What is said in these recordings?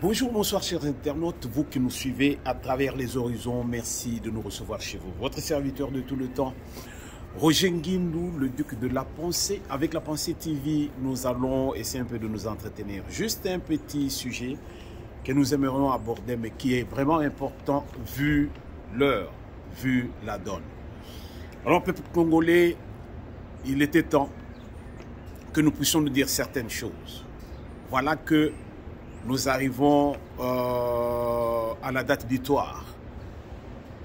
Bonjour, bonsoir chers internautes, vous qui nous suivez à travers les horizons, merci de nous recevoir chez vous. Votre serviteur de tout le temps, Roger Nguindou, le duc de la pensée. Avec la pensée TV, nous allons essayer un peu de nous entretenir. Juste un petit sujet que nous aimerions aborder, mais qui est vraiment important vu l'heure, vu la donne. Alors, peuple congolais, il était temps que nous puissions nous dire certaines choses. Voilà que nous arrivons à la date butoir,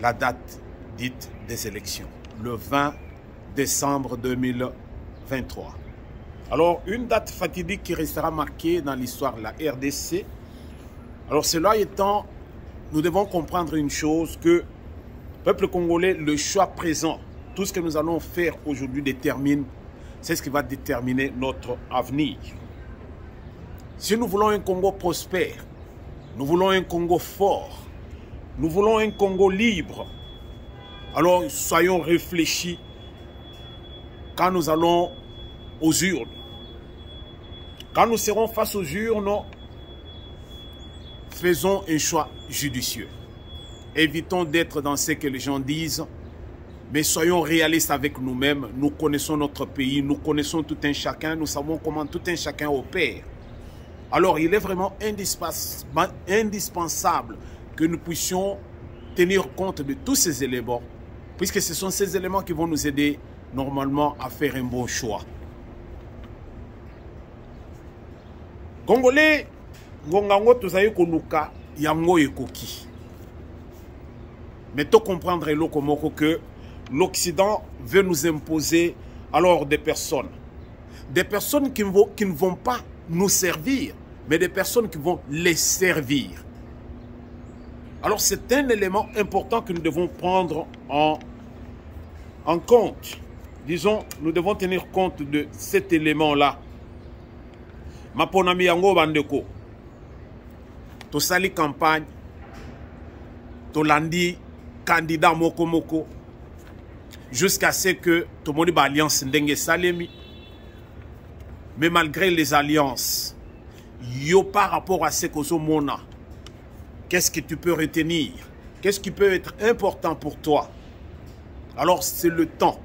la date dite des élections, le 20 décembre 2023. Alors, une date fatidique qui restera marquée dans l'histoire de la RDC. Alors, cela étant, nous devons comprendre une chose, que, peuple congolais, le choix présent, tout ce que nous allons faire aujourd'hui détermine, c'est ce qui va déterminer notre avenir. Si nous voulons un Congo prospère, nous voulons un Congo fort, nous voulons un Congo libre, alors soyons réfléchis quand nous allons aux urnes. Quand nous serons face aux urnes, faisons un choix judicieux. Évitons d'être dans ce que les gens disent, mais soyons réalistes avec nous-mêmes. Nous connaissons notre pays, nous connaissons tout un chacun, nous savons comment tout un chacun opère. Alors, il est vraiment indispensable que nous puissions tenir compte de tous ces éléments, puisque ce sont ces éléments qui vont nous aider normalement à faire un bon choix. Congolais, ngongango tozayi konuka yango ekoki. Mais tu comprendre que l'Occident veut nous imposer alors des personnes qui ne vont pas nous servir, mais des personnes qui vont les servir. Alors c'est un élément important que nous devons prendre en compte. Disons, nous devons tenir compte de cet élément-là. Maponami yango bandeko, to sali campagne, to landi candidat moko moko, jusqu'à ce que tout le monde ait alliance ndenge salemi. Mais malgré les alliances, yo par rapport à ce que nous avons, qu'est-ce que tu peux retenir? Qu'est-ce qui peut être important pour toi? Alors c'est le temps.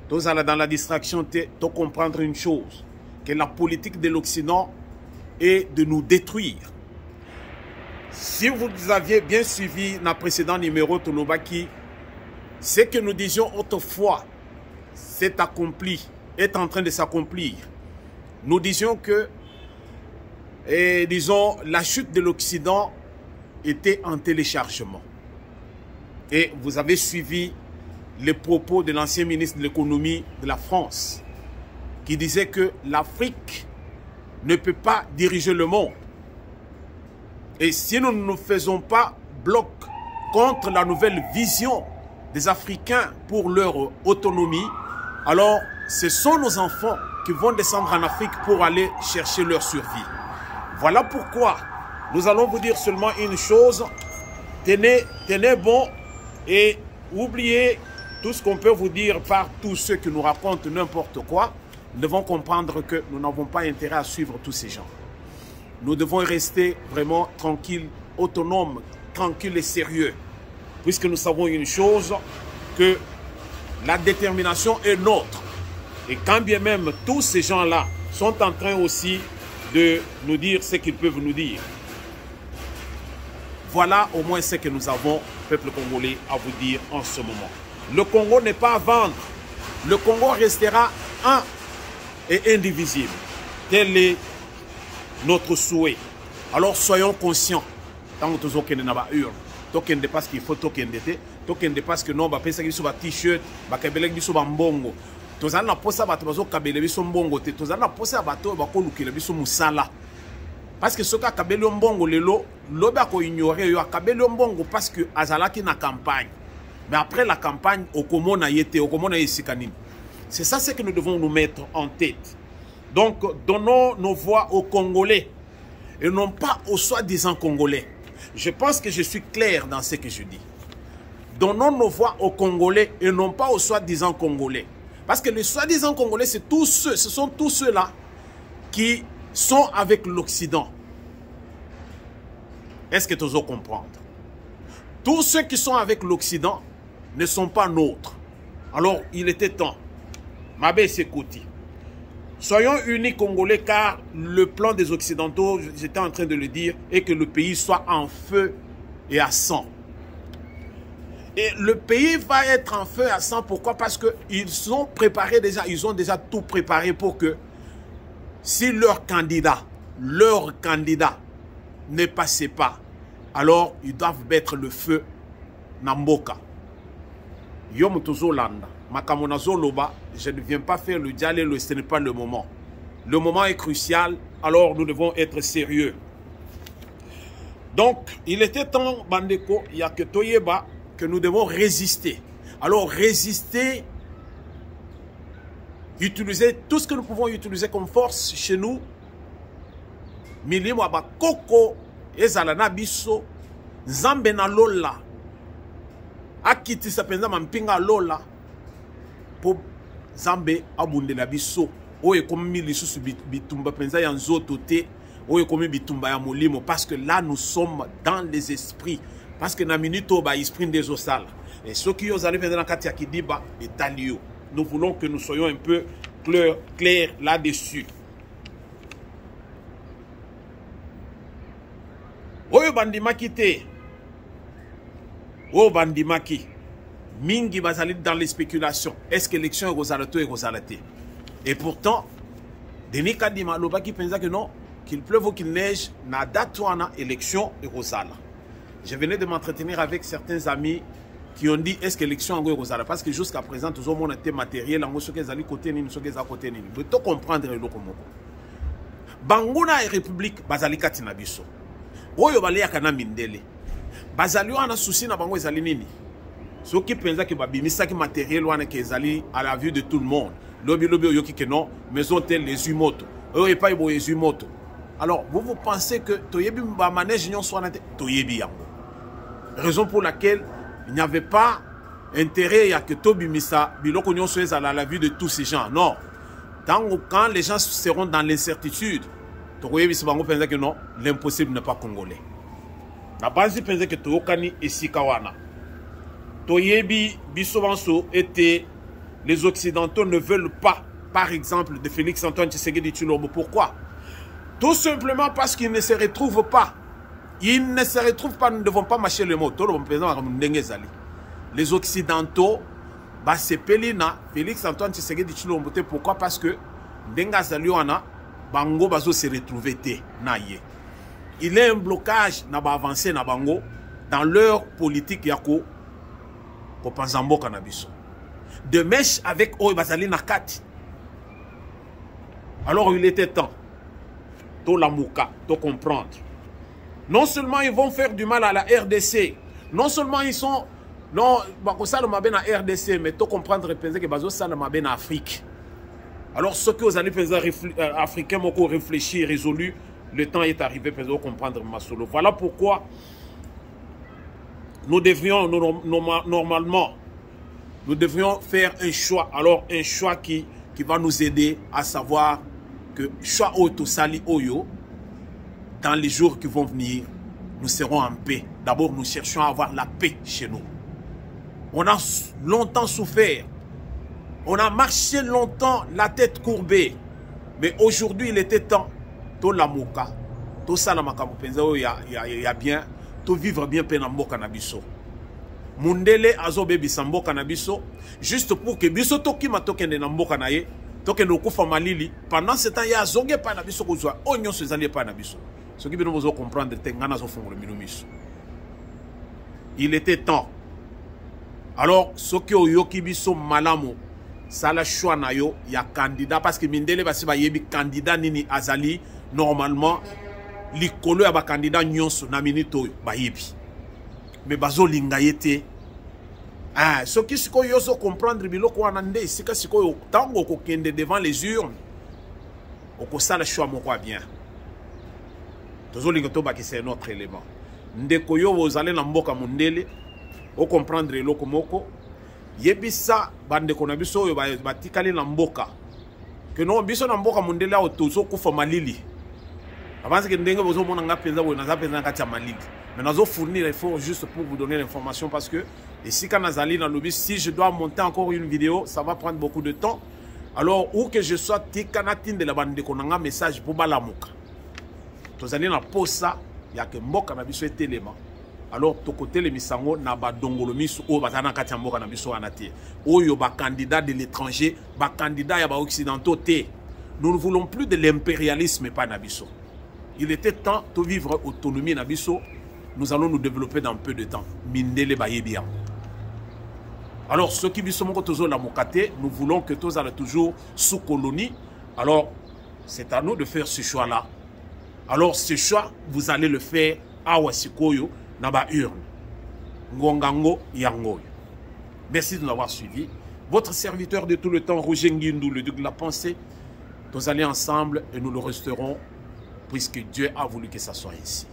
Tous allez dans la distraction, de comprendre une chose, que la politique de l'Occident est de nous détruire. Si vous aviez bien suivi dans le précédent numéro Tolobaki, ce que nous disions autrefois s'est accompli, est en train de s'accomplir. Nous disions que, la chute de l'Occident était en téléchargement. Et vous avez suivi les propos de l'ancien ministre de l'économie de la France, qui disait que l'Afrique ne peut pas diriger le monde. Et si nous ne nous faisons pas bloc contre la nouvelle vision des Africains pour leur autonomie, alors ce sont nos enfants qui vont descendre en Afrique pour aller chercher leur survie. Voilà pourquoi nous allons vous dire seulement une chose. Tenez bon et oubliez tout ce qu'on peut vous dire par tous ceux qui nous racontent n'importe quoi. Nous devons comprendre que nous n'avons pas intérêt à suivre tous ces gens. Nous devons rester vraiment tranquilles, autonomes, tranquilles et sérieux. Puisque nous savons une chose, que la détermination est nôtre. Et quand bien même tous ces gens-là sont en train aussi de nous dire ce qu'ils peuvent nous dire. Voilà au moins ce que nous avons, peuple congolais, à vous dire en ce moment. Le Congo n'est pas à vendre. Le Congo restera un et indivisible. Tel est notre souhait. Alors soyons conscients. Tant que nous avons token de parce qu'il faut token de parce que non, bah penser que sur ba t-shirt, ba kabelek biso ba mbongo. Tozana na posa bato bazo kabele biso mbongo te. Tozana na posa bato ba ko lukela biso musala. Parce que ce ka kabele mbongo lelo, loba ko ignorer yo kabele mbongo parce que azalaki na campagne. Mais après la campagne, okomona yete, okomona yesikanini. C'est ça ce que nous devons nous mettre en tête. Donc donnons nos voix aux Congolais et non pas aux soi-disant Congolais. Je pense que je suis clair dans ce que je dis. Donnons nos voix aux Congolais et non pas aux soi-disant Congolais. Parce que les soi-disant Congolais, ce sont tous ceux-là qui sont avec l'Occident. Est-ce que tu oses comprendre? Tous ceux qui sont avec l'Occident ne sont pas nôtres. Alors, il était temps. Mabé Sekouti. Soyons unis Congolais, car le plan des Occidentaux, j'étais en train de le dire, est que le pays soit en feu et à sang. Et le pays va être en feu et à sang. Pourquoi? Parce qu'ils ont préparé déjà, ils ont déjà tout préparé pour que si leur candidat ne passait pas, alors ils doivent mettre le feu dans Mboka. Yom Tozolanda, Makamonazo Loba, je ne viens pas faire le dialogue, ce n'est pas le moment. Le moment est crucial, alors nous devons être sérieux. Donc, il était temps, Bandeko, il y a que Toyeba, que nous devons résister. Alors, résister, utiliser tout ce que nous pouvons utiliser comme force chez nous. Milimo aba koko ezalana biso nzambe na lola akitisa penza mampinga lola po nzambe abundela biso oye komi lisusu bitumba penza ya nzoto te oye komi bitumba ya molimo, parce que là nous sommes dans les esprits, parce que na minute ba esprit des osala et ceux qui osent aller dans kati ya kidiba etalio. Nous voulons que nous soyons un peu clairs là-dessus. Oyo bandimaki te. Oyo bandimaki. Mingi bazali dans les spéculations. Est-ce que l'élection est rosalato et rosalate? Et pourtant, Denis Kadima Lobaki pensa que non, qu'il pleuve ou qu'il neige, na date wana élection et rosala. Je venais de m'entretenir avec certains amis qui ont dit est-ce que l'élection est rosala? Parce que jusqu'à présent, tout le monde était matériel, en ce qu'ils allaient côté ni, ce qu'ils allaient côté ni. Vous devez comprendre le locomotive. Banguna et République, bazali katina biso. Oyo bale yakana mindele bazali wana souci na bango ezali nini soki penza ke babimisa ki matériel wana ke ezali à la vue de tout le monde lobi oyoki ke non maison telle les Umoto oyo pas bo les Umoto. Alors vous pensez que toyebi ba manège nyon swana te toyebi yango, raison pour laquelle il n'y avait pas intérêt à que tobimisa biloko nyon soit à la vue de tous ces gens. Non, quand les gens seront dans l'incertitude, que non, l'impossible n'est pas congolais. La base pense que Toyokani et Sikawana. Toyebi Bissobanso était les Occidentaux ne veulent pas, par exemple, de Félix Antoine Tshisekedi Tshilombo. Pourquoi? Tout simplement parce qu'ils ne se retrouvent pas. Ils ne se retrouvent pas, nous ne devons pas mâcher le mot. Les Occidentaux, Félix Antoine Tshisekedi Tshilombo. Pourquoi? Parce que Ndenga Zaliwana, Bango bazo se retrouver te naye. Il y a un blocage na ba avancer na bango dans leur politique yako ko panzambo kanabiso. De mèche avec Oy Bazali Nakati. Alors il était temps to la mouka, to comprendre. Non seulement ils vont faire du mal à la RDC, non seulement ils sont non bako sala mabe na RDC, mais to comprendre penser que bazo sala mabe na Afrique. Alors, ce que vous allez faire africains, beaucoup réfléchir, résolu, le temps est arrivé pour comprendre ma solo. Voilà pourquoi nous devrions, normalement, nous devrions faire un choix. Alors, un choix qui va nous aider à savoir que choix Oto Sali Oyo, dans les jours qui vont venir, nous serons en paix. D'abord, nous cherchons à avoir la paix chez nous. On a longtemps souffert. On a marché longtemps la tête courbée. Mais aujourd'hui, il était temps. To la moka. To salamaka mupenza ya bien. To vivre bien penambo kanabiso. Mundele azo bebi sambo kanabiso. Juste pour que biso toki matokende nambo kanaye. Toke no kufa malili. Pendant ce temps, ya zonge pa nabiso kozwa. Onyon se zali pa nabiso. Ce qui veut nous comprendre te ngana zo fongolo minumiso. Il était temps. Alors, ce qui oyoki biso malamo. Ça la choix na yo ya candidat parce que mindele basi ba yebi candidat nini azali normalement likolo ya ba candidat nyonso na minito ba yebi mais bazo linga yete ah ce qui siko yo so comprendre biloko wana nde sika siko yo tango ko kende devant les urnes oko sala choix moko bien tozo linga to ba ki c'est notre élément ndeko yo ozale na mboka mundele o comprendre eloko moko yebisa bande kona biso yo batikali na mboka que non biso na mboka mundela o tozo kufa malili avance que ndenge bozo mona nga penza bo na za penza kati ya malili Mais nous allons fournir l'effort juste pour vous donner l'information parce que ici, quand nous allons dans le lobby, si je dois monter encore une vidéo, ça va prendre beaucoup de temps. Alors, où que je sois, Tikanatin de la bande de Konanga, message pour Balamuka. Tous allez dans ça, il y a que Mboka na biso et élément. Alors, to côté les misango na ba dongolo misu o batana kati mboka na biso anati. O yo ba candidat de l'étranger, ba candidat ya ba occidentaux té. Nous ne voulons plus de l'impérialisme pas na biso. Il était temps de vivre autonomie na biso. Nous allons nous développer dans peu de temps. Mindele baye bien. Alors, ceux qui sont toujours la mokate, nous voulons que tous allez toujours sous colonie. Alors, c'est à nous de faire ce choix-là. Alors, ce choix, vous allez le faire à Wasikoyo, Naba Urne. Ngongango Yangoyo. Merci de nous avoir suivis. Votre serviteur de tout le temps, Roger Nguindou, le duc de la pensée. Nous allons ensemble et nous le resterons, puisque Dieu a voulu que ça soit ainsi.